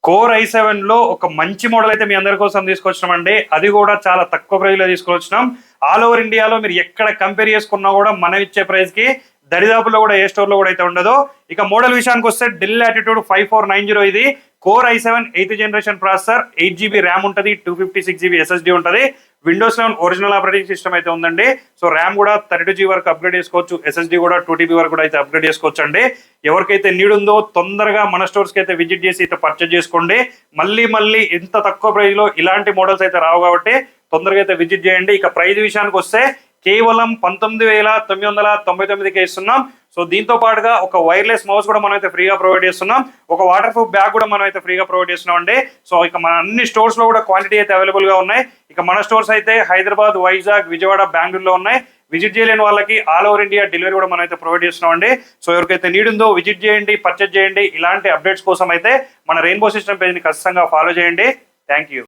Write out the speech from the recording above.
Core i7 లో ఒక మంచి మోడల్ అయితే మీ అందరి కోసం తీసుకొచ్చినామండి. అది కూడా చాలా తక్కువ ప్రైస్ లో తీసుకొచ్చినాం. ఆల్ ఓవర్ ఇండియాలో మీరు ఎక్కడ కంపేర్ చేసుకున్నా కూడా మనం ఇచ్చే ప్రైస్ కి దరిదాపులో కూడా ఏ స్టోర్ లో కూడా అయితే ఉండదు. ఇక మోడల్ విషయానికి వస్తే డెల్ లాటిట్యూడ్ 5490 ఇది core i7 8th generation processor, 8GB RAM ఉంటుంది, 256GB SSD ఉంటుంది. విండోస్ 11 ఒరిజినల్ ఆపరేటింగ్ సిస్టమ్ అయితే ఉందండి. సో ర్యామ్ కూడా 32GB వరకు అప్గ్రేడ్ చేసుకోవచ్చు, SSD కూడా 2TB వరకు కూడా అయితే అప్గ్రేడ్ చేసుకోవచ్చు అండి. ఎవరికైతే నీడ్ ఉందో తొందరగా మన స్టోర్స్ కి అయితే విజిట్ చేసి అయితే పర్చేజ్ చేసుకోండి. మళ్ళీ ఇంత తక్కువ ప్రైస్ లో ఇలాంటి మోడల్స్ అయితే రావు కాబట్టి తొందరగా అయితే విజిట్ చేయండి. ఇక ప్రైస్ విషయానికి వస్తే కేవలం 19,999కే ఇస్తున్నాం. సో దీంతో పాటుగా ఒక వైర్లెస్ మౌస్ కూడా మనం అయితే ఫ్రీగా ప్రొవైడ్ చేస్తున్నాం. ఒక వాటర్ ప్రూఫ్ బ్యాగ్ కూడా మనం అయితే ఫ్రీగా ప్రొవైడ్ చేస్తున్నాం అండి. సో ఇక మన అన్ని స్టోర్స్ లో కూడా క్వాంటిటీ అయితే అవైలబుల్ గా ఉన్నాయి. ఇక మన స్టోర్స్ అయితే హైదరాబాద్, వైజాగ్, విజయవాడ, బెంగళూరులో ఉన్నాయి. విజిట్ చేయలేని వాళ్ళకి ఆల్ ఓవర్ ఇండియా డెలివరీ కూడా మనం అయితే ప్రొవైడ్ చేస్తున్నాం అండి. సో ఎవరికైతే నీడ్ ఉందో విజిట్ చేయండి, పర్చేజ్ చేయండి. ఇలాంటి అప్డేట్స్ కోసం అయితే మన రెయిన్బో సిస్టమ్ పేజ్ ని ఖచ్చితంగా ఫాలో చేయండి. Thank you.